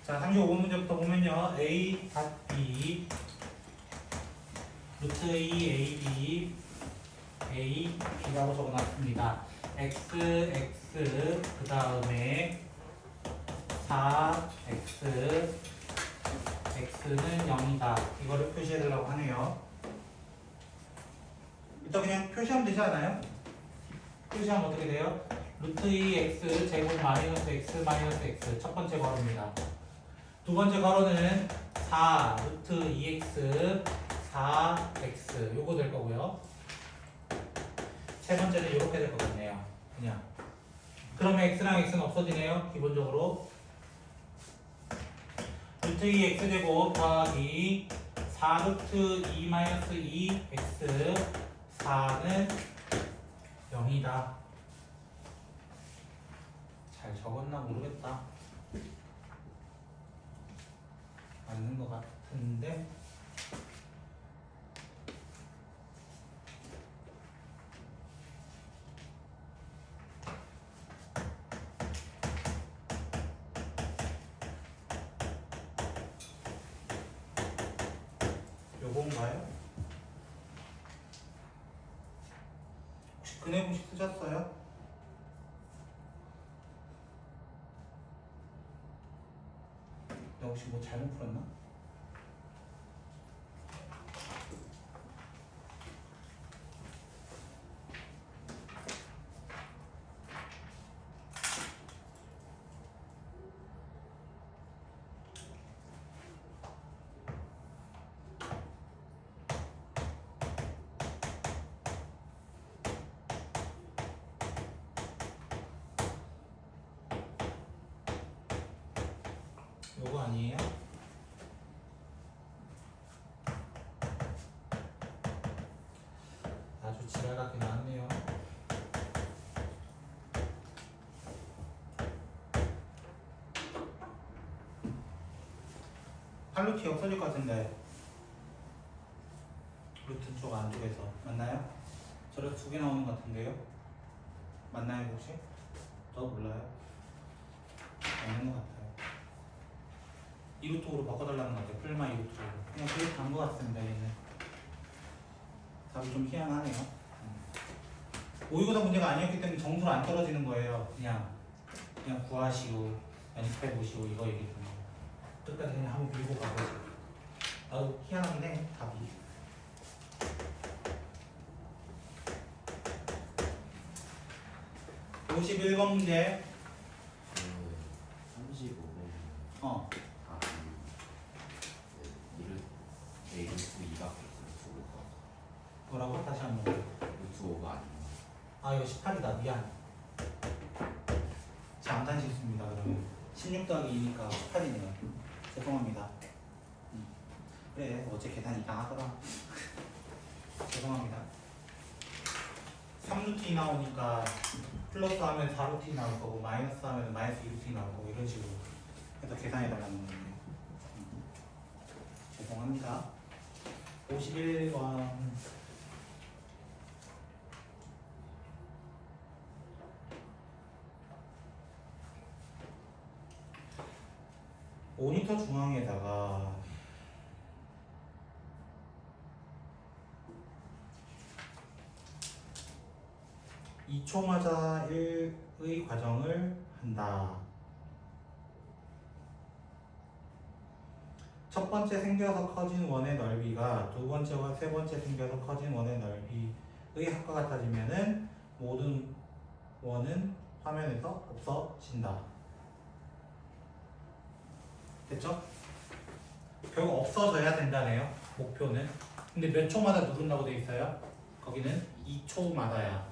자, 35문제부터 보면요. a 닷 b 루트 2 ab a b라고 적어놨습니다. x x 그 다음에 4x x는 0이다. 이거를 표시해달라고 하네요. 일단 그냥 표시하면 되지 않아요? 표시하면 어떻게 돼요? 루트 2x 제곱 마이너스 x 마이너스 x 첫 번째 괄호입니다. 두 번째 괄호는 4 루트 2x 4x 요거 될 거고요. 세 번째는 이렇게 될 것 같네요. 그냥 그러면 x랑 x는 없어지네요. 기본적으로 루트 2x 제곱 더하기 4 루트 2 마이너스 2x 4는 0이다. 잘 적었나 모르겠다. 맞는 것 같은데 요건가요? 혹시 근해 공식 쓰셨어요? 나 혹시 뭐 잘못 풀었나? 요거 아니에요? 아주 지랄하게 나왔네요. 팔루키 없어질 것 같은데 루트 쪽 안쪽에서 맞나요? 저렇게 두 개 나오는 것 같은데요? 맞나요 혹시? 저 몰라요? 맞는 것 같아요. 이루트로 바꿔달라는 것 같아요. 풀마 이루트로. 그냥 그렇게 간 것 같습니다. 얘는 답이 좀 희한하네요. 모의고사 문제가 아니었기 때문에 점수로 안 떨어지는 거예요. 그냥 구하시고 연습해 보시고 이거 얘기 좀 끝까지 그냥 한번 밀고 가보세요. 나도 희한하긴 해 답이. 그 51번 문제. 35번 어. 답이 루트 2밖에 없어요. 루트 5가 뭐라고? 다시 한번. 루트 5가 아니에요. 아 이거 18이다. 미안. 장단 실수입니다. 그러면 16 더하기 2니까 18이네요. 죄송합니다. 그래 어제 계산 이상하더라. 죄송합니다. 3루트 나오니까 플러스 하면 4루트 나올 거고 마이너스 하면 마이너스 2루트 나올 거고 이런 식으로 해서 계산해달라는 건데 죄송합니다. 51번 모니터 중앙에다가 2초마다 1의 과정을 한다. 첫 번째 생겨서 커진 원의 넓이가 두 번째와 세 번째 생겨서 커진 원의 넓이의 합과 같아지면은 모든 원은 화면에서 없어진다. 됐죠? 결국 없어져야 된다네요. 목표는. 근데 몇 초마다 누른다고 돼 있어요? 거기는 2초마다야.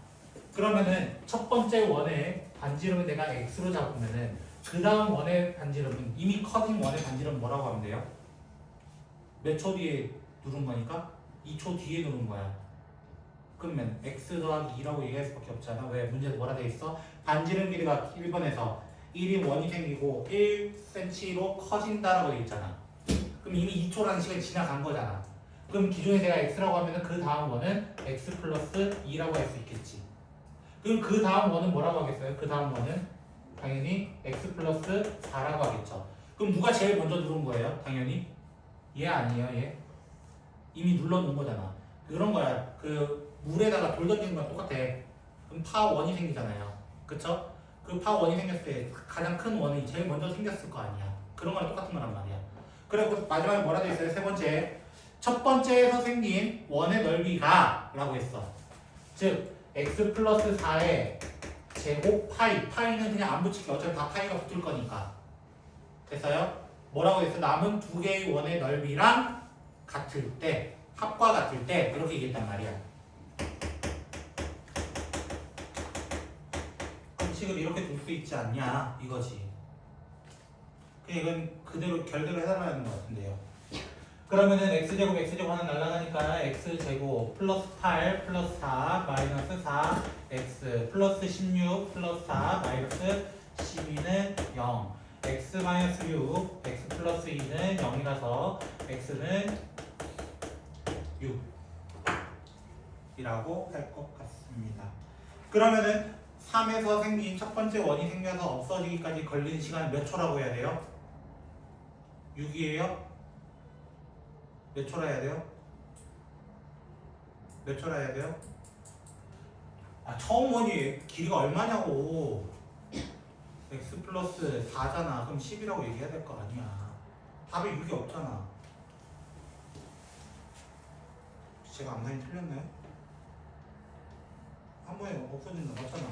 그러면은 첫 번째 원의 반지름을 내가 x로 잡으면은 그 다음 원의 반지름은 이미 커진 원의 반지름 뭐라고 하면 돼요? 몇 초 뒤에 누른 거니까 2초 뒤에 누른 거야. 그러면 x 더하기 2라고 얘기할 수밖에 없잖아. 왜? 문제에서 뭐라 돼 있어? 반지름 길이가 1번에서 1이 원이 생기고 1cm로 커진다라고 돼 있잖아. 그럼 이미 2초라는 시간이 지나간 거잖아. 그럼 기존에 내가 x라고 하면은 그 다음 원은 x 플러스 2라고 할 수 있겠지. 그럼 그 다음 원은 뭐라고 하겠어요? 그 다음 원은 당연히 x 플러스 4라고 하겠죠. 그럼 누가 제일 먼저 누른 거예요? 당연히 얘 아니에요, 얘? 이미 눌러놓은 거잖아. 그런 거야. 그 물에다가 돌 던지는 거랑 똑같아. 그럼 파원이 생기잖아요. 그쵸? 그 파원이 생겼을 때 가장 큰 원이 제일 먼저 생겼을 거 아니야. 그런 거랑 똑같은 거란 말이야. 그리고 마지막에 뭐라 돼 있어요? 세 번째. 첫 번째에서 생긴 원의 넓이가 라고 했어. 즉 x 플러스 4의 제곱 파이. 파이는 그냥 안 붙일게. 어차피 다 파이가 붙을 거니까. 됐어요? 뭐라고 했어? 남은 두 개의 원의 넓이랑 같을 때, 합과 같을 때 그렇게 얘기했단 말이야. 식을 이렇게 둘 수 있지 않냐 이거지. 이건 그대로 결대로 해달라는 것 같은데요. 그러면은 x제곱 하나 날라가니까 x제곱 플러스 8 플러스 4 마이너스 4 x 플러스 16 플러스 4 마이너스 12는 0 x 마이너스 6 x 플러스 2는 0이라서 x는 6 이라고 할 것 같습니다. 그러면은 3에서 생긴 첫 번째 원이 생겨서 없어지기까지 걸리는 시간은 몇 초라고 해야 돼요? 6이에요? 몇 초라 해야 돼요? 몇 초라 해야 돼요? 아, 처음 원이 길이가 얼마냐고. x 플러스 4잖아. 그럼 10이라고 얘기해야 될 거 아니야. 답에 6이 없잖아. 제가 앞라인 틀렸나요? 한 번에 없어진다. 맞잖아.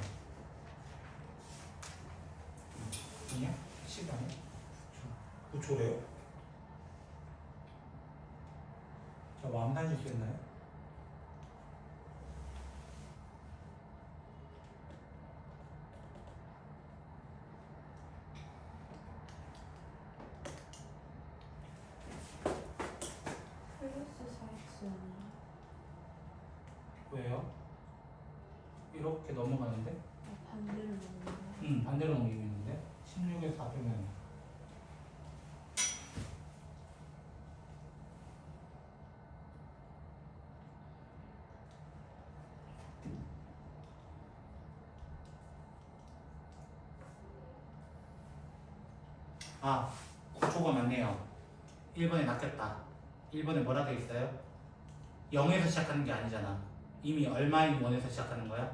아니야? 10 아니야? 9초래요? 자, 마음 다닐 수 있나요? 플러스 4x 아니야? 왜요? 이렇게 넘어가는데? 반대로 먹는 거. 반대로 넘기고 있는데? 16에 4 빼면 아, 9초가 맞네요. 1번에 낚였다. 1번에 뭐라 돼 있어요? 0에서 시작하는 게 아니잖아. 이미 얼마인 원에서 시작하는 거야?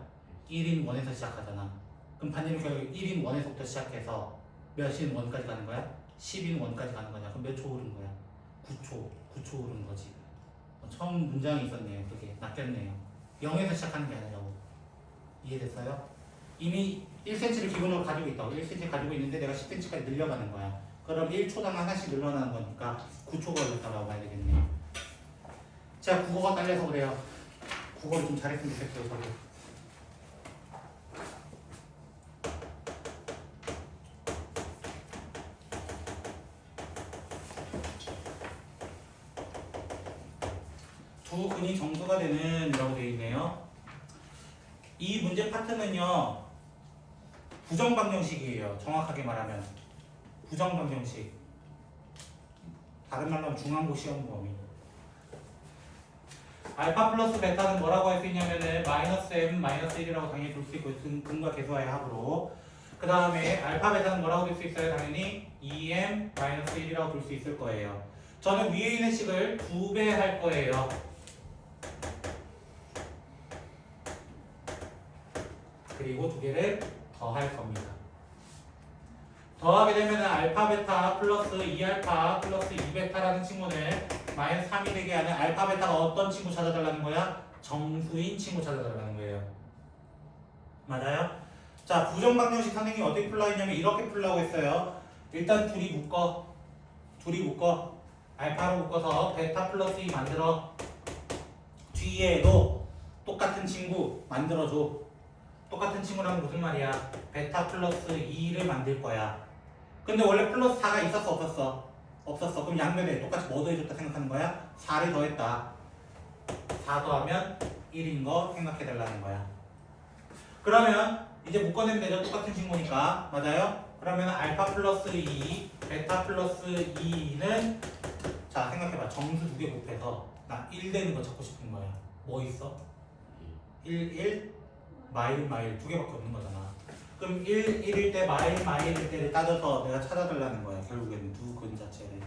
1인 원에서 시작하잖아. 그럼 반대로 결국 1인 원에서부터 시작해서 몇인 원까지 가는 거야? 10인 원까지 가는 거냐? 그럼 몇 초 오른 거야? 9초. 9초 오른 거지. 처음 문장이 있었네요. 그게 낚였네요. 0에서 시작하는 게 아니라고. 이해됐어요? 이미 1cm를 기본으로 가지고 있다고. 1cm 가지고 있는데 내가 10cm까지 늘려가는 거야. 그럼 1초당 하나씩 늘어나는 거니까 9초가 걸렸다고 봐야 되겠네. 제가 국어가 딸려서 그래요. 국어를 좀 잘했으면 좋겠어요. 저도. 두 근이 정수가 되는 이라고 되어 있네요. 이 문제 파트는요. 부정방정식이에요. 정확하게 말하면 부정방정식. 다른 말로 하면 중앙고 시험 범위. 알파 플러스 베타는 뭐라고 할 수 있냐면은 마이너스 m 마이너스 1이라고 당연히 둘 수 있고 근과 계수와의 합으로. 그 다음에 알파 베타는 뭐라고 될 수 있어요? 당연히 2m 마이너스 1이라고 둘 수 있을 거예요. 저는 위에 있는 식을 2배 할 거예요. 그리고 두 개를 더할 겁니다. 더하게 되면 알파 베타 플러스 2알파 플러스 2베타라는 친구는 마이너스 3이 되게 하는 알파 베타가 어떤 친구 찾아달라는 거야? 정수인 친구 찾아달라는 거예요. 맞아요? 자, 부정방정식 선생님이 어떻게 풀라고 했냐면 이렇게 풀라고 했어요. 일단 둘이 묶어. 알파로 묶어서 베타 플러스 2 만들어. 뒤에도 똑같은 친구 만들어줘. 똑같은 친구라면 무슨 말이야? 베타 플러스 2를 만들 거야. 근데 원래 플러스 4가 있었어 없었어? 없었어. 그럼 양면에 똑같이 뭐 더해줬다 생각하는 거야? 4를 더했다. 4 더하면 1인 거 생각해달라는 거야. 그러면 이제 묶어내면 되죠. 똑같은 친구니까. 맞아요? 그러면 알파 플러스 2 베타 플러스 2는 자 생각해봐. 정수 두 개 곱해서 나 1 되는 거 찾고 싶은 거야. 뭐 있어? 1 마일 두 개밖에 없는 거잖아. 그럼 그럼 1일 때 마일일 때를 따져서 내가 찾아달라는 거야. 결국에는 두 근 자체를.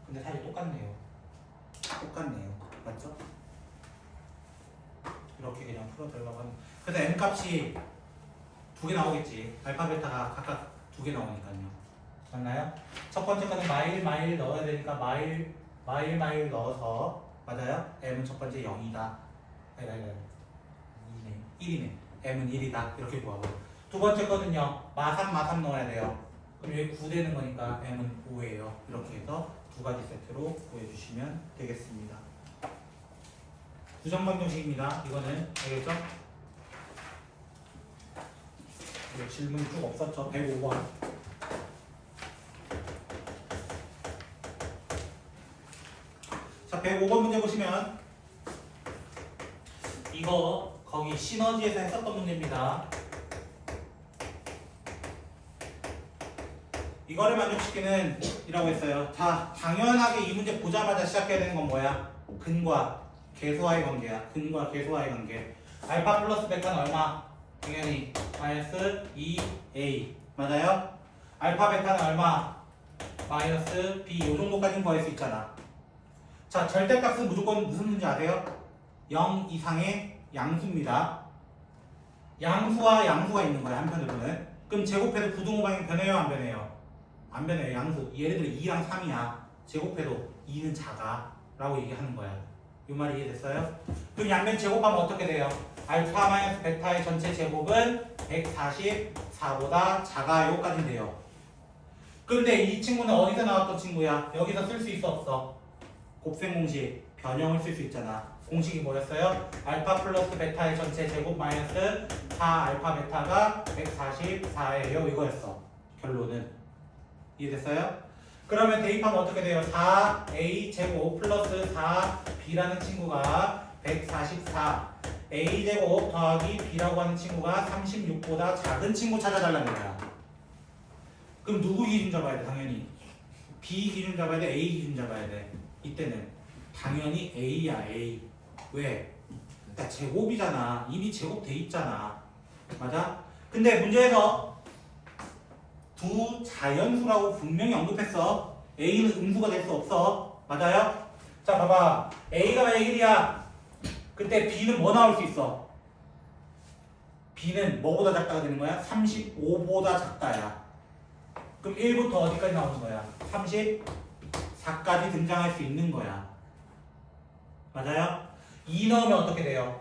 근데 사실 똑같네요. 맞죠? 이렇게 그냥 풀어달라고 하는. 그래서 n 값이 두 개 나오겠지. 알파 베타가 각각 두 개 나오니까요. 맞나요? 첫 번째 거는 마일 넣어야 되니까 마일 넣어서 맞아요? m은 첫 번째 0이다. 아니 1이네. m은 1이다. 이렇게 구하고. 두 번째 거는요. 마삼 넣어야 돼요. 그럼 여기 9 되는 거니까 m은 5예요. 이렇게 해서 두 가지 세트로 구해주시면 되겠습니다. 부정방정식입니다. 이거는 알겠죠? 질문이 쭉 없었죠? 105번. 자, 105번 문제 보시면 이거 거기 시너지에서 했었던 문제입니다. 이거를 만족시키는 이라고 했어요. 자, 당연하게 이 문제 보자마자 시작해야 되는 건 뭐야? 근과 계수와의 관계야. 근과 계수와의 관계. 알파 플러스 베타는 얼마? 당연히 마이너스 2a 맞아요? 알파 베타는 얼마? 마이너스 b 요 정도까지는 구할 수 있잖아. 자, 절대값은 무조건 무슨 문제 아세요? 0 이상의 양수입니다. 양수와 양수가 있는 거야 한편으로는. 그럼 제곱해도 부등호방이 변해요 안 변해요? 안 변해요. 양수. 예를 들어 2랑 3이야. 제곱해도 2는 작아 라고 얘기하는 거야. 이 말이 이해됐어요? 그럼 양면 제곱하면 어떻게 돼요? 알파 마이너스 베타의 전체 제곱은 144보다 작아요까지 돼요. 그런데 이 친구는 어디서 나왔던 친구야? 여기서 쓸 수 있어 없어? 곱셈 공식 변형을 쓸 수 있잖아. 공식이 뭐였어요? 알파 플러스 베타의 전체 제곱 마이너스 4 알파 베타가 144예요. 이거였어. 결론은. 이해됐어요? 그러면 대입하면 어떻게 돼요? 4a 제곱 플러스 4b라는 친구가 144 a 제곱 더하기 b라고 하는 친구가 36보다 작은 친구 찾아달라는 거야. 그럼 누구 기준 잡아야 돼? 당연히 b 기준 잡아야 돼? a 기준 잡아야 돼? 이때는 당연히 a야. A. 왜? 그러니까 제곱이잖아. 이미 제곱돼 있잖아. 맞아? 근데 문제에서 두 자연수라고 분명히 언급했어. a는 음수가 될 수 없어. 맞아요? 자 봐봐. a가 만약 1이야. 그때 b는 뭐 나올 수 있어? b는 뭐보다 작다가 되는 거야? 35보다 작다야. 그럼 1부터 어디까지 나오는 거야? 34까지 등장할 수 있는 거야. 맞아요? 2 넣으면 어떻게 돼요?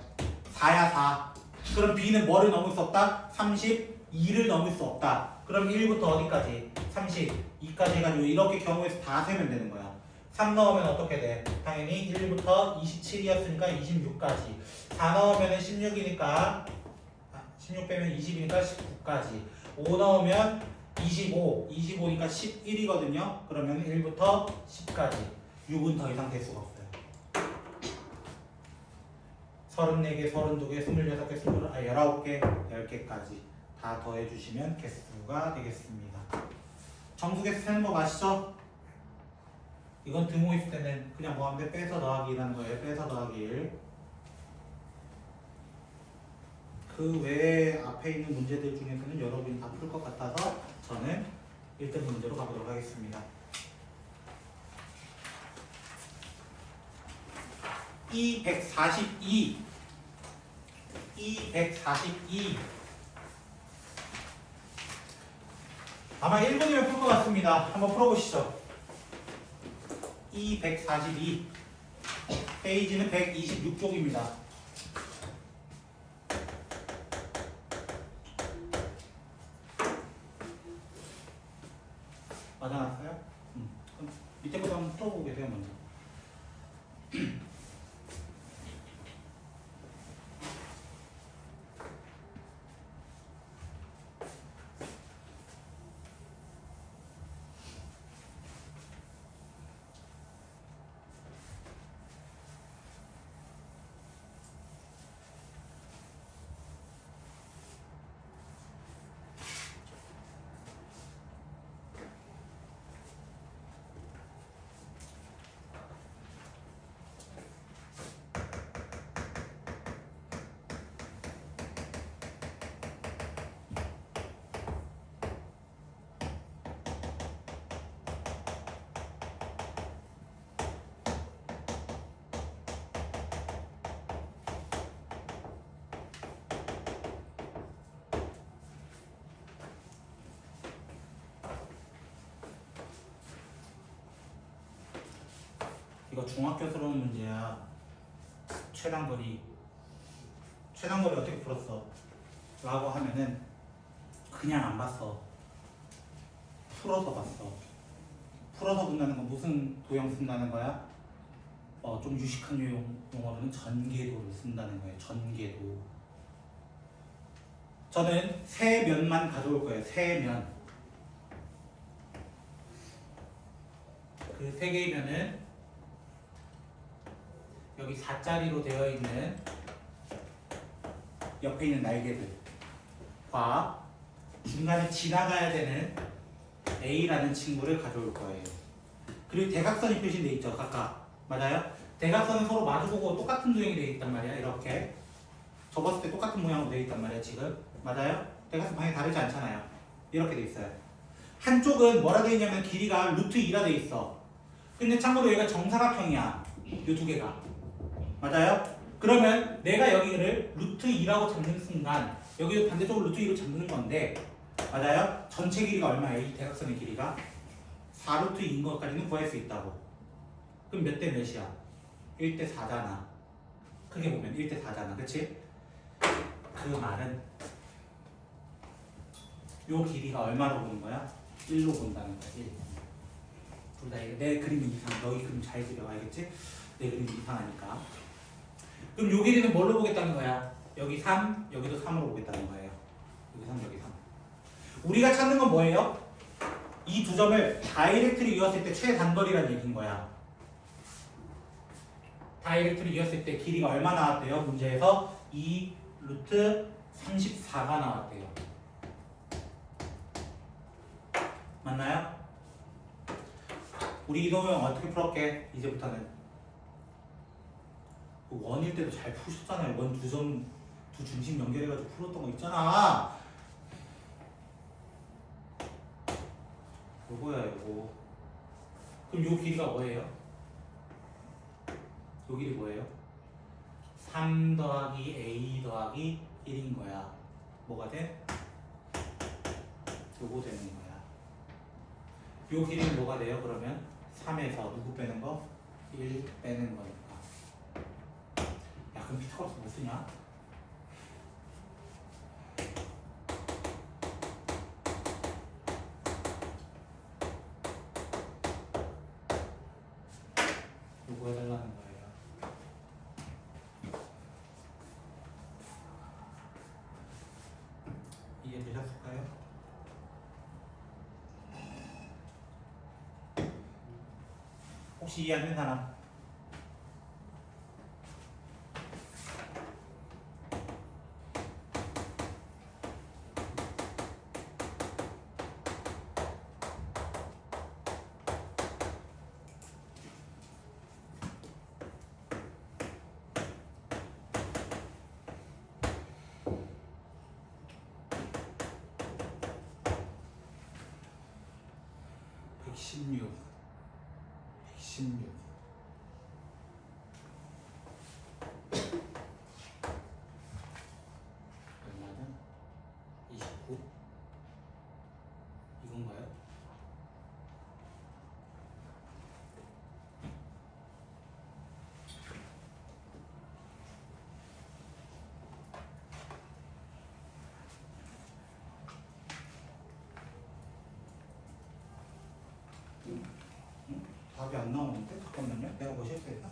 4야 4. 그럼 b는 뭐를 넘을 수 없다? 32를 넘을 수 없다. 그럼 1부터 어디까지? 32까지 해가지고 이렇게 경우에서 다 세면 되는 거야. 3 넣으면 어떻게 돼? 당연히 1부터 27이었으니까 26까지. 4 넣으면 16이니까 16 빼면 20이니까 19까지. 5 넣으면 25니까 11이거든요. 그러면 1부터 10까지. 6은 더 이상 될 수가 없어요. 34개, 32개, 26개, 19개, 10개까지 다 더해주시면 개수가 되겠습니다. 정수개수 세는 법 아시죠? 이건 등호 있을 때는 그냥 뭐 하면 돼? 빼서 더하기라는 거예요. 빼서 더하기 1. 그 외에 앞에 있는 문제들 중에서는 여러분이 다 풀 것 같아서 저는 1등 문제로 가보도록 하겠습니다. E142 아마 1분이면 풀 것 같습니다. 한번 풀어보시죠. E142 페이지는 126쪽입니다. 맞아놨어요? 그럼 밑에 것도 한번 풀어보고 계세요 먼저. 이거 중학교스러운 문제야. 최단거리 어떻게 풀었어? 라고 하면은 그냥 안 봤어. 풀어서 봤어. 풀어서 본다는 건 무슨 도형 쓴다는 거야? 좀 유식한 용어로는 전개도를 쓴다는 거예요. 전개도. 저는 세 면만 가져올 거예요. 세 면. 그 세 개의 면은 여기 4자리로 되어 있는 옆에 있는 날개들과 중간에 지나가야 되는 A라는 친구를 가져올 거예요. 그리고 대각선이 표시되어 있죠. 각각. 맞아요? 대각선은 서로 마주보고 똑같은 도형이 되어 있단 말이야. 이렇게. 접었을 때 똑같은 모양으로 되어 있단 말이야. 지금. 맞아요? 대각선 방향이 다르지 않잖아요. 이렇게 되어 있어요. 한쪽은 뭐라 되어 있냐면 길이가 루트 2라 되어 있어. 근데 참고로 얘가 정사각형이야. 이 두 개가. 맞아요? 그러면 내가 여기를 루트 2라고 잡는 순간 여기도 반대쪽으로 루트 2로 잡는 건데 맞아요? 전체 길이가 얼마예요? 이 대각선의 길이가 4루트 2인 것까지는 구할 수 있다고. 그럼 몇 대 몇이야? 1대 4잖아. 크게 보면 1대 4잖아. 그치? 그 말은 요 길이가 얼마로 보는 거야? 1로 본다는 거야. 1. 둘 다 내 그림은 이상. 너희 그림 잘 그려. 알겠지? 내 그림이 이상하니까. 그럼 요 길이는 뭘로 보겠다는 거야? 여기 3, 여기도 3으로 보겠다는 거예요. 여기 3, 여기 3. 우리가 찾는 건 뭐예요? 이 두 점을 다이렉트로 이었을 때 최단거리라는 얘기인 거야. 다이렉트로 이었을 때 길이가 얼마 나왔대요? 문제에서 2 루트 34가 나왔대요. 맞나요? 우리 이동형 어떻게 풀었게? 이제부터는 원일 때도 잘 푸셨잖아요. 원 두 점, 두 중심 연결해가지고 풀었던 거 있잖아. 요거야 요거. 그럼 요 길이가 뭐예요? 요 길이 뭐예요? 3 더하기 A 더하기 1인 거야. 뭐가 돼? 요거 되는 거야. 요 길이는 뭐가 돼요? 그러면 3에서 누구 빼는 거? 1 빼는 거니까. 야 그럼 피타고라스 뭐 쓰냐? 요거 해달라는 거예요. 이해되셨을까요? 혹시 이해 안 되는 사람? (116) 얼마는? 29? 이건가요? 답이 안 나오는데? 잠깐만요. 내가 뭐 실수했나?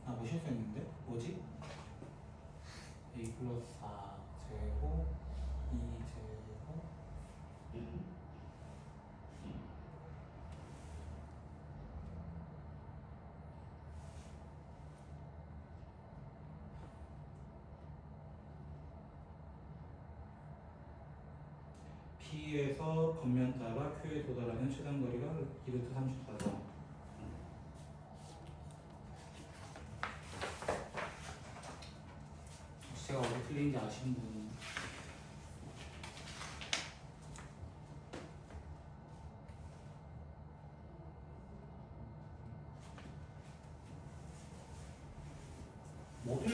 뭐 실수했는데? 뭐지? A 플러스 4 제곱 2 제곱 P에서 겉면 따라 Q에 도달하는 최단 거리가 2루트 34다. 제가 어디 틀린지 아시는 분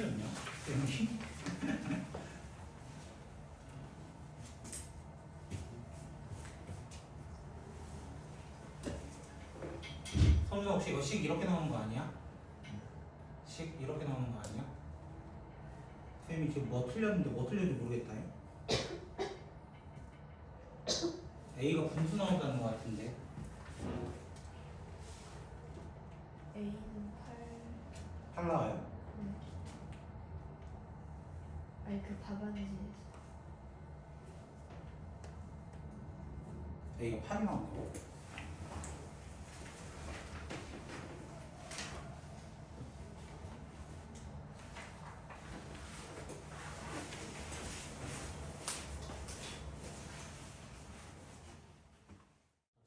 틀렸냐? 여기? 성준아 혹시 이거 식 이렇게 나오는 거 아니야? 식 이렇게 나오는 거 아니야? 쌤이 지금 뭐 틀렸는데 뭐 틀렸는지 모르겠다. A가 분수 나온다는 거 같은데. A는 8. 8 나와요? 아니 그 답안지에서. A가 8이 나온다고?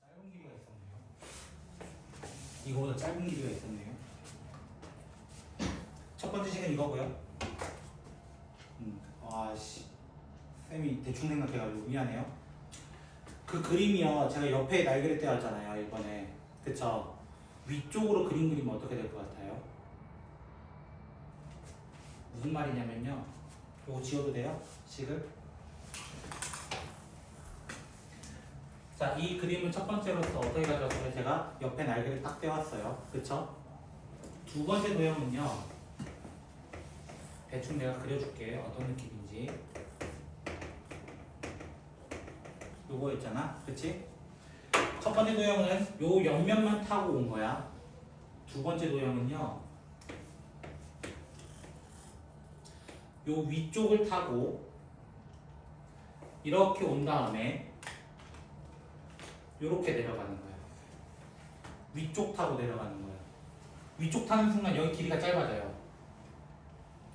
짧은 길이가 있었네요. 이거보다 짧은 길이가 있었네요. 첫 번째 식은 이거고요. 아씨, 쌤이 대충 생각해가지고 미안해요. 그 그림이요, 제가 옆에 날개를 떼었잖아요 이번에. 그쵸? 위쪽으로 그림 그리면 어떻게 될 것 같아요? 무슨 말이냐면요, 요거 지워도 돼요? 식을? 자, 이 그림을 첫 번째로서 어떻게 가져왔어요? 제가 옆에 날개를 딱 떼왔어요. 그쵸? 두 번째 도형은요, 대충 내가 그려줄게. 어떤 느낌인지. 요거 있잖아. 그치? 첫 번째 도형은 요 옆면만 타고 온 거야. 두 번째 도형은요, 요 위쪽을 타고 이렇게 온 다음에 요렇게 내려가는 거야. 위쪽 타고 내려가는 거야. 위쪽 타는 순간 여기 길이가 짧아져요.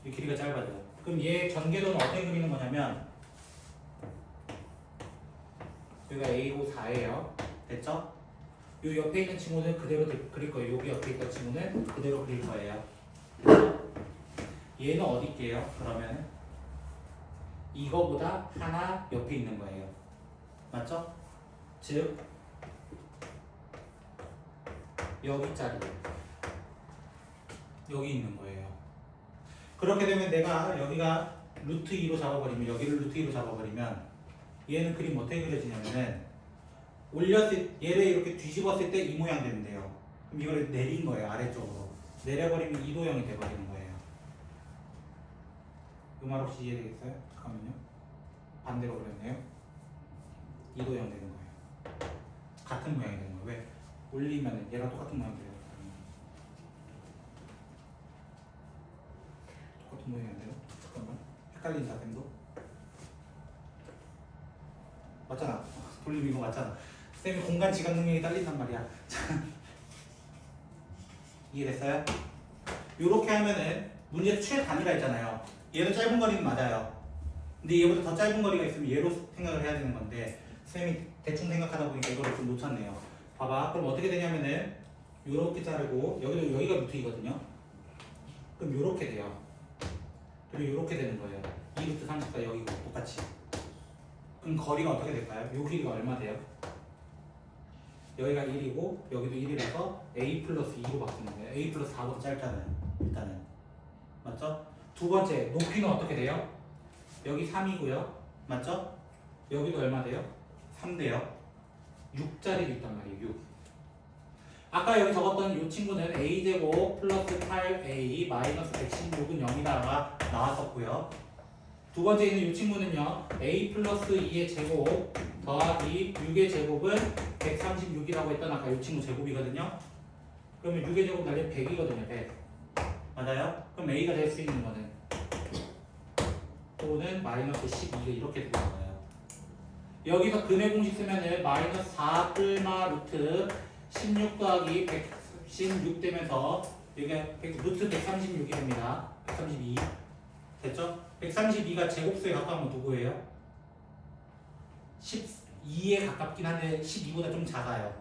이 길이가 짧아져요. 그럼 얘 전개도는 어떻게 그리는 거냐면, 여기가 A고 4예요. 됐죠? 요 옆에 있는 친구는 그대로 그릴 거예요. 여기 옆에 있던 친구는 그대로 그릴 거예요. 됐죠? 얘는 어디 있게요? 그러면 이거보다 하나 옆에 있는 거예요. 맞죠? 즉 여기짜리 여기 있는 거예요. 그렇게 되면 내가 여기가 루트 2로 잡아버리면, 여기를 루트 2로 잡아버리면 얘는 그림 어떻게 그려지냐면은, 얘를 이렇게 뒤집었을 때 이 모양 되면 돼요. 그럼 이거를 내린 거예요. 아래쪽으로 내려버리면 이 도형이 돼버리는 거예요. 그 말 혹시 이해되겠어요? 잠깐만요. 반대로 그렸네요. 이 도형 되는 거예요. 같은 모양이 되는 거예요. 왜? 올리면 얘랑 똑같은 모양 돼요. 똑같은 모양이 안 돼요? 잠깐만. 헷갈린다, 쌤도. 맞잖아. 돌리면 이거 맞잖아. 쌤이 공간 지각 능력이 딸린단 말이야. 이해됐어요? 요렇게 하면은 문제 최단위가 있잖아요. 얘는 짧은 거리는 맞아요. 근데 얘보다 더 짧은 거리가 있으면 얘로 생각을 해야 되는 건데, 쌤이 대충 생각하다 보니까 이거를 좀 놓쳤네요. 봐봐. 그럼 어떻게 되냐면은 요렇게 자르고, 여기가 루트 2거든요. 그럼 요렇게 돼요. 그리고 요렇게 되는 거예요. 2루트 30가 여기고 똑같이. 그럼 거리가 어떻게 될까요? 요 길이가 얼마 돼요? 여기가 1이고 여기도 1이라서 A 플러스 2로 바뀌는 거예요. A 플러스 4보다 짧잖아요. 일단은. 맞죠? 두 번째, 높이는 어떻게 돼요? 여기 3이고요. 맞죠? 여기도 얼마 돼요? 3 돼요. 6짜리도 있단 말이에요. 6. 아까 여기 적었던 이 친구는 A제곱 플러스 8A 마이너스 116은 0이다가 나왔었고요. 두 번째 있는 이 친구는요, A 플러스 2의 제곱 더하기 6의 제곱은 136이라고 했던 아까 이 친구 제곱이거든요. 그러면 6의 제곱 달리 100이거든요. 100. 맞아요? 그럼 A가 될 수 있는 거는 또는 마이너스 12가 이렇게 되는 거예요. 여기서 근의 공식 쓰면은 마이너스 4 뿔마 루트 16 더하기 116 되면서 이게 루트 136이 됩니다. 132. 됐죠? 132가 제곱수에 가까운 건 누구예요? 12에 가깝긴 한데 12보다 좀 작아요.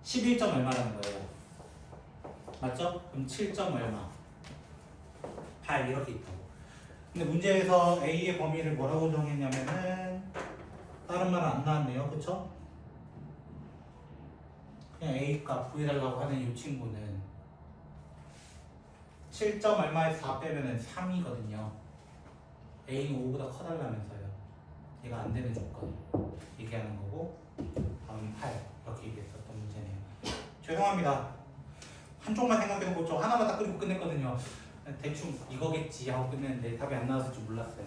11점 얼마라는 거예요. 맞죠? 그럼 7점 얼마? 8 이렇게 있다고. 근데 문제에서 A의 범위를 뭐라고 정했냐면은 다른 말은 안 나왔네요. 그쵸? 그냥 A 값 구해달라고 하는 이 친구는 7점 얼마에서 4 빼면은 3이거든요. A는 5보다 커달라면서요. 얘가 안 되는 조건 얘기하는 거고, 다음 8 이렇게 얘기했었던 문제네요. 죄송합니다. 한쪽만 생각해서 저 하나만 딱 그리고 끝냈거든요. 대충 이거겠지 하고 끝냈는데 답이 안 나왔을 줄 몰랐어요.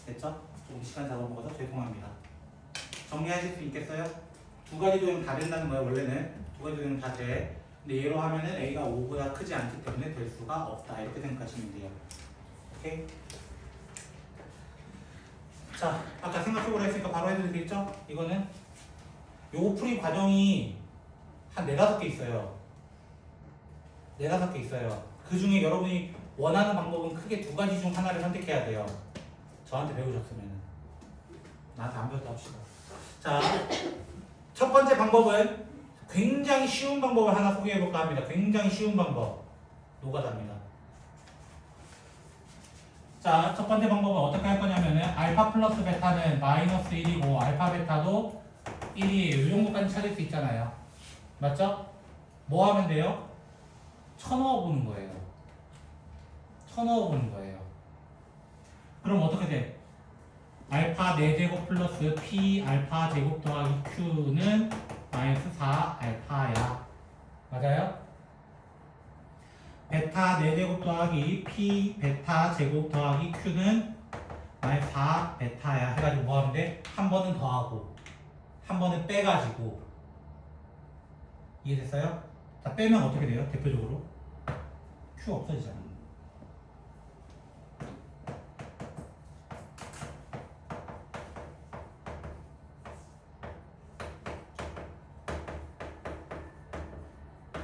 됐죠? 조금 시간 잡아먹어서 죄송합니다. 정리하실 수 있겠어요? 두 가지 도형 다 된다는 거예요. 원래는 두 가지 도형 다 돼. 근데 얘로 하면은 A가 5보다 크지 않기 때문에 될 수가 없다. 이렇게 생각하시면 돼요. 오케이? 자, 아까 생각해보라 했으니까 바로 해도 되겠죠? 이거는 요거 풀이 과정이 한 4, 5개 있어요. 4, 5개 있어요. 그 중에 여러분이 원하는 방법은 크게 2가지 중 하나를 선택해야 돼요. 저한테 배우셨으면. 나한테 안 배웠다 합시다. 자, 첫 번째 방법은 굉장히 쉬운 방법을 하나 소개해볼까 합니다. 굉장히 쉬운 방법. 노가다입니다. 자, 첫 번째 방법은 어떻게 할 거냐면은 알파 플러스 베타는 마이너스 1이고 알파 베타도 1이에요. 이 정도까지 찾을 수 있잖아요. 맞죠? 뭐 하면 돼요? 쳐넣어 보는 거예요. 쳐넣어 보는 거예요. 그럼 어떻게 돼? 알파 4제곱 플러스 p 알파 제곱 더하기 q는 마이너스 4 알파야. 맞아요? 베타 4제곱 더하기 p 베타 제곱 더하기 q는 마이너스 4 베타야. 해가지고 뭐 하면 돼? 한 번은 더하고 한 번은 빼가지고. 이해됐어요? 자, 빼면 어떻게 돼요? 대표적으로 q 없어지잖아.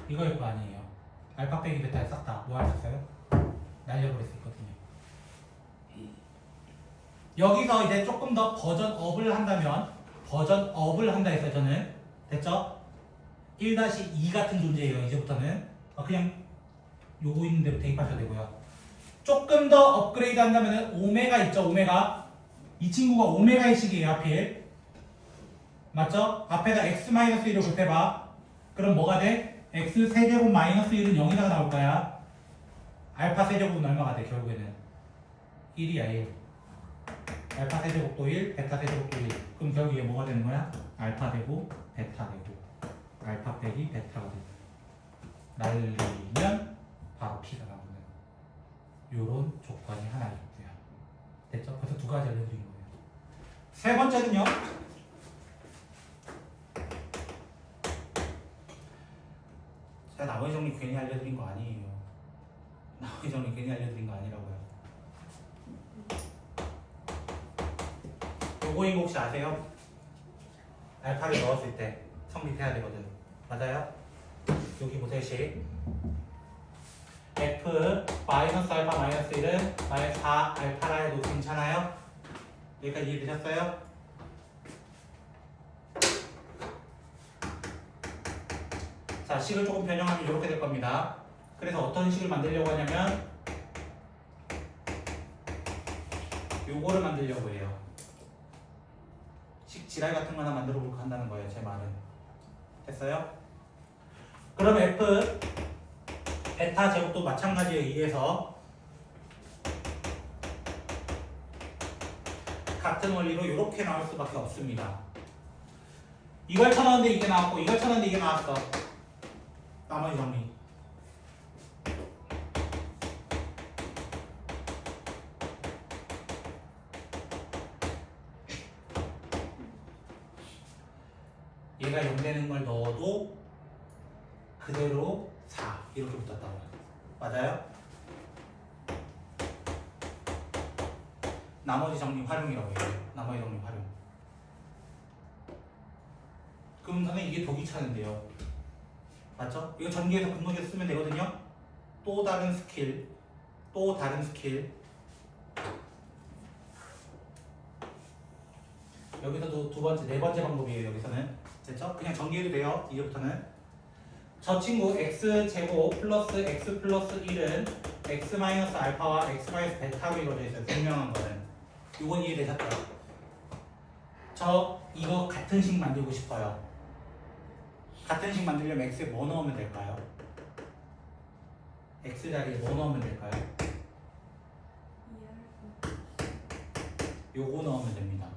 이거일 거 아니에요. 알파 빼기 베타 싹 다 뭐 할 수 있어요? 날려버릴 수 있거든요. 여기서 이제 조금 더 버전업을 한다면, 버전업을 한다 했어요. 저는 됐죠? 1-2 같은 존재예요. 이제부터는 그냥 요거 있는 대로 대입하셔도 되고요. 조금 더 업그레이드 한다면 오메가 있죠. 오메가. 이 친구가 오메가의 식이에요. 하필. 맞죠? 앞에다 x-1을 곱해봐. 그럼 뭐가 돼? x 세제곱 마이너스 1은 0이다가 나올 거야. 알파 세제곱은 얼마가 돼? 결국에는 1이야 1. 알파 세제곱도 1, 베타 세제곱도 1. 그럼 결국 이게 뭐가 되는 거야? 알파 되고 베타 되고 알파 빼기 베타가 되고 날리면 바로 p가 나오는 요런 조건이 하나 있고요. 됐죠? 그래서 2가지 알려드린 거예요. 세 번째는요. 제가 나머지 정리 괜히 알려드린 거 아니에요. 나머지 정리 괜히 알려드린 거 아니라고요. 요거인 거 혹시 아세요? 알파를 넣었을 때 성립해야 되거든. 맞아요? 여기 보세요. 식 f 마이너스 알파 마이너스 1은 마이너스 4 알파라 해도 괜찮아요? 여기까지 이해되셨어요? 자, 식을 조금 변형하면 이렇게 될 겁니다. 그래서 어떤 식을 만들려고 하냐면 요거를 만들려고 해요. 식 지랄 같은 거 하나 만들어 볼까 한다는 거예요. 제 말은. 됐어요? 그럼 f 베타 제곱도 마찬가지에 의해서 같은 원리로 이렇게 나올 수밖에 없습니다. 이걸 쳐넣었는데 이게 나왔고 이걸 쳐넣었는데 이게 나왔어. 나머지 정리. 얘가 0 되는 걸 넣어도 그대로 4 이렇게 붙었다고요. 맞아요? 나머지 정리 활용이라고 해요. 나머지 정리 활용. 그럼 선생님 이게 더 귀찮은데요. 맞죠? 이거 전기에서 분모해서 쓰면 되거든요. 또 다른 스킬, 또 다른 스킬. 여기서도 두 번째, 네 번째 방법이에요. 여기서는 됐죠? 그냥 정리해도 돼요. 이제부터는 저 친구 x제곱 플러스 x 플러스 1은 x 마이너스 알파와 x 마이너스 베타로 이루어져 있어요. 분명한 거는. 이건 이해되셨죠? 저 이거 같은 식 만들고 싶어요. 같은 식 만들려면 x에 뭐 넣으면 될까요? x 자리에 뭐 넣으면 될까요? 2알파 요거 넣으면 됩니다.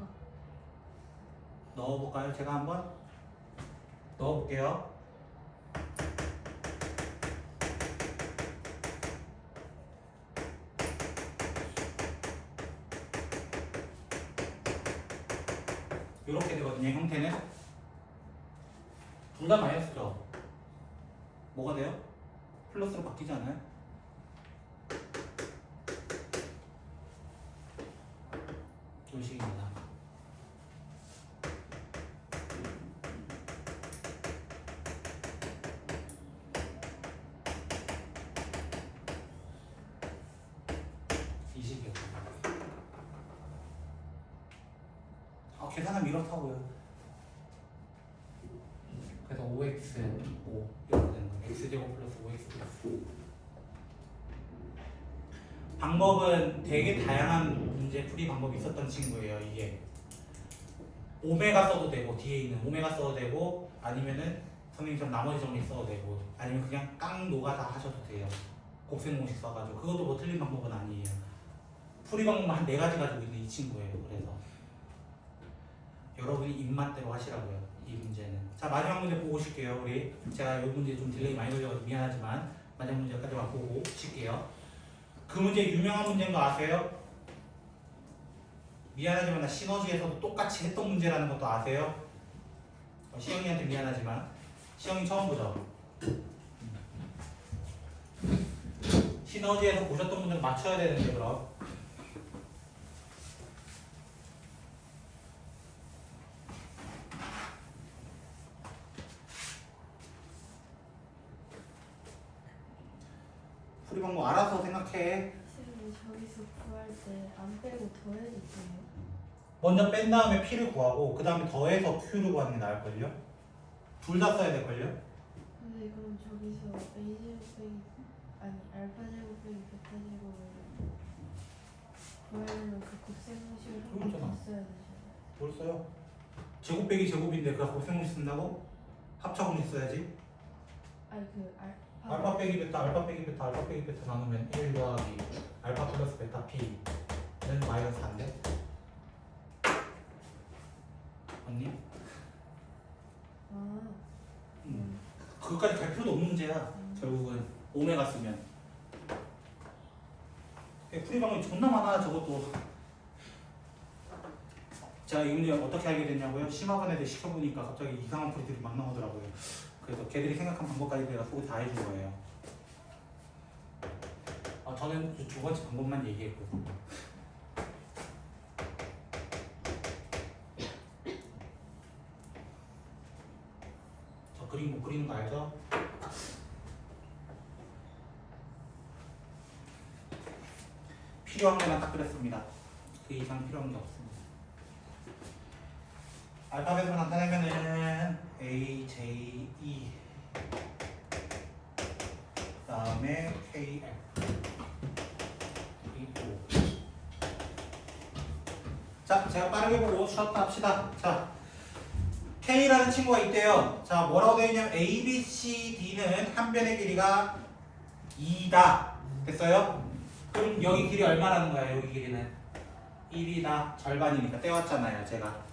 넣어볼까요? 제가 한번 넣어볼게요. 이렇게 되거든요. 형태는 둘 다 마이너스죠. 뭐가 돼요? 플러스로 바뀌지 않아요? 이런 식입니다. 이 식이요. 계산하면 이렇다고요. 그래서 5x 5 이렇게 되는 거예요. x제곱 플러스 5x 플러스 5. 방법은 되게 다양한 문제 풀이 방법이 있었던 친구예요. 이게 오메가 써도 되고 뒤에 있는 오메가 써도 되고 아니면은 선생님처럼 나머지 정리 써도 되고 아니면 그냥 깡노가 다 하셔도 돼요. 곱셈 공식 써가지고 그것도 뭐 틀린 방법은 아니에요. 풀이 방법만 한 4가지 가지고 있는 이 친구예요. 그래서 여러분이 입맛대로 하시라고요. 이 문제는. 자, 마지막 문제 보고 오실게요. 우리 제가 이 문제 좀 딜레이 많이 걸려서 미안하지만 마지막 문제까지만 보고 오실게요. 그 문제 유명한 문제인 거 아세요? 미안하지만 나 시너지에서도 똑같이 했던 문제라는 것도 아세요? 시영이한테 미안하지만 시영이 처음 보죠? 시너지에서 보셨던 분들은 맞춰야 되는데 그럼 풀이 방법 알아서 생각해. 선생님 저기서 구할 때 안 빼고 더해도 돼요? 먼저 뺀 다음에 P를 구하고 그 다음에 더해서 Q를 구하는 게 나을걸요? 둘 다 써야 될걸요? 근데 그럼 저기서 a제곱 빼기 아니 알파제곱 빼기 베타제곱을 구하려면 그 곱셈 공식을 한 번 더 그거잖아. 써야 되잖아요. 뭘 써요? 제곱 빼기 제곱인데 그거 곱셈공식 쓴다고? 합차공식 써야지. 아니 그 알파 빼기 베타 알파 빼기 베타 알파 빼기 베타 나누면 1 더하기 알파 플러스 베타 P는 마이너스 4인데 언니? 아 그것까지 갈 필요도 없는 문제야. 결국은 오메가 쓰면 풀이 방법이 존나 많아. 저것도 제가 이 문제 어떻게 알게 됐냐고요? 심화반 애들 시켜보니까 갑자기 이상한 풀이들이 막 나오더라고요. 그래서 걔들이 생각한 방법까지 내가 속에 다 해준 거예요. 저는 그 두 번째 방법만 얘기했거든요. 저 그림 못 그리는 거 알죠? 필요한 것만 딱 그렸습니다. 그 이상 필요한 게 없습니다. 알파벳으로 나타내면은 A, J, E 그 다음에 K, F 그리고 자, 제가 빠르게 보고 쉬었다 합시다. 자, K라는 친구가 있대요. 자, 뭐라고 되어 있냐면 A, B, C, D는 한 변의 길이가 2다. 됐어요? 그럼 여기 길이 얼마라는 거야? 여기 길이는 1이다. 절반이니까 떼왔잖아요, 제가.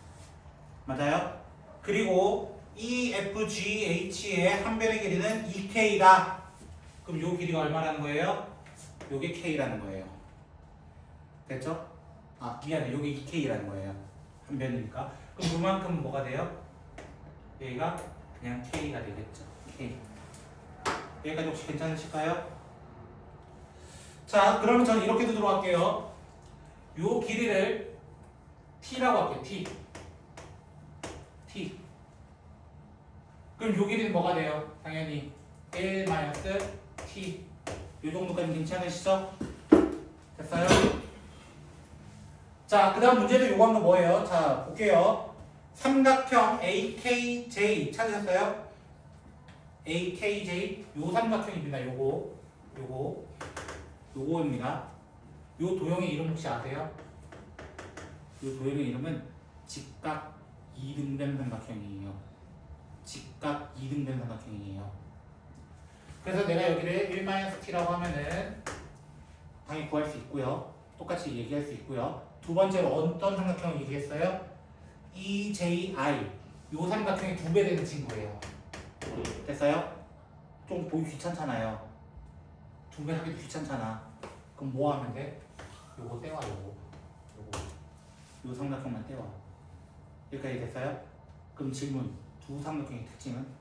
맞아요? 그리고 E, F, G, H의 한 변의 길이는 2K다. 그럼 요 길이가 얼마라는 거예요? 요게 K라는 거예요. 됐죠? 미안해. 요게 2K라는 거예요. 한 변이니까. 그럼 그만큼 뭐가 돼요? 여기가 그냥 K가 되겠죠. K. 여기까지 혹시 괜찮으실까요? 자, 그러면 저는 이렇게도 들어갈게요. 요 길이를 T라고 할게요. T. 그럼 요 길이는 뭐가 돼요? 당연히 1-T. 요 정도까지 괜찮으시죠? 됐어요? 자, 그 다음 문제도 요거 한거 뭐예요? 자, 볼게요. 삼각형 AKJ 찾으셨어요? AKJ 요 삼각형입니다. 요거입니다. 요 도형의 이름 혹시 아세요? 요 도형의 이름은 직각 2등변 삼각형이에요. 직각 2등변 삼각형이에요. 그래서 내가 여기를 1-t라고 하면은 당연히 구할 수 있고요. 똑같이 얘기할 수 있고요. 두 번째로 어떤 삼각형을 얘기했어요? EJI 요 삼각형이 2배 되는 친구예요. 됐어요? 좀 보기 귀찮잖아요. 2배 하기도 귀찮잖아. 그럼 뭐 하면 돼? 요거 떼와 요거 요 삼각형만 떼와. 여기까지 됐어요? 그럼 질문 두 삼각형의 특징은?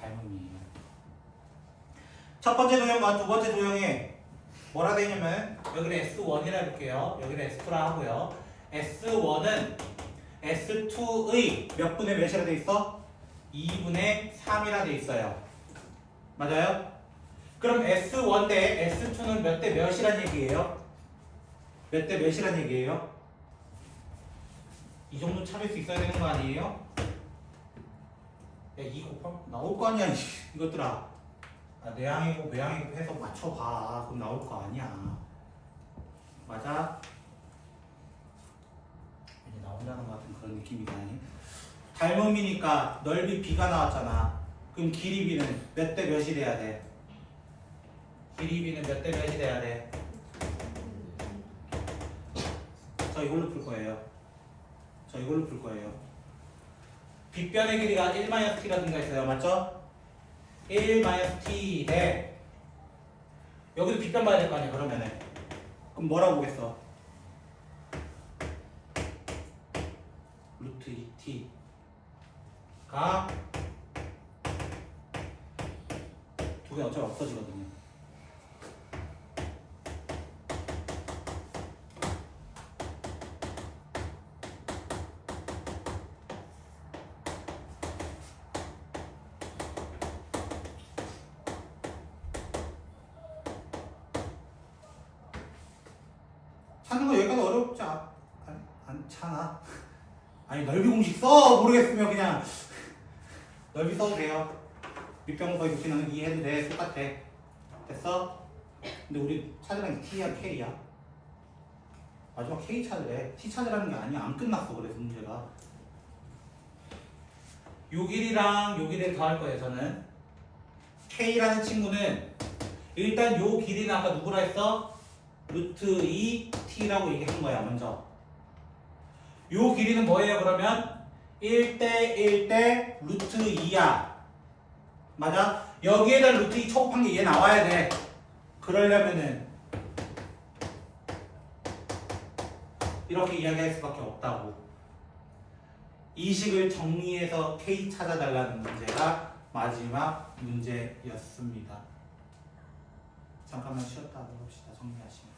닮음이에요. 첫 번째 도형과 두 번째 도형에 뭐라 되냐면 여기는 S1이라 해볼게요. 여기는 S2라 하고요. S1은 S2의 몇 분의 몇이라 돼 있어? 2분의 3이라 돼 있어요. 맞아요? 그럼 S1 대 S2는 몇 대 몇이란 얘기예요? 몇 대 몇이란 얘기예요? 이 정도 차릴 수 있어야 되는 거 아니에요? 야, 이거 나올 거 아니야, 이것들아. 내항이고 외항이고 해서 맞춰봐. 그럼 나올 거 아니야. 맞아? 이제 나온다는 것 같은 그런 느낌이다. 닮음이니까 넓이 B가 나왔잖아. 그럼 길이 B는 몇 대 몇이 돼야 돼? 길이 B는 몇 대 몇이 돼야 돼? 저 이걸로 풀 거예요. 빗변의 길이가 1-t라든가 있어요. 맞죠? 1-t 대 여기도 빗변 봐야 될 거 아니야. 그러면은 그럼 뭐라고 보겠어? 루트 2t가 두 개 어차피 없어지거든요. 찾는 거 여기까지 어렵지 않잖아. 아니 넓이 공식 써. 모르겠으면 그냥 넓이 써도 돼요. 밑변과 높이는 이해해도 돼. 똑같아. 됐어? 근데 우리 찾으라는 게 T야 K야? 마지막 K 찾으래. T 찾으라는 게 아니야. 안 끝났어. 그래서 문제가 요 길이랑 요 길이를 더할 거예요. 저는 K라는 친구는 일단 요 길이는 아까 누구라 했어? 루트 2t라고 얘기한 거야. 먼저 요 길이는 뭐예요? 그러면 1대 1대 루트 2야. 맞아? 여기에다 루트 2 초급한 게 얘 나와야 돼. 그러려면은 이렇게 이야기할 수밖에 없다고. 이 식을 정리해서 K 찾아달라는 문제가 마지막 문제였습니다. 잠깐만 쉬었다 봅시다. 정리하시면.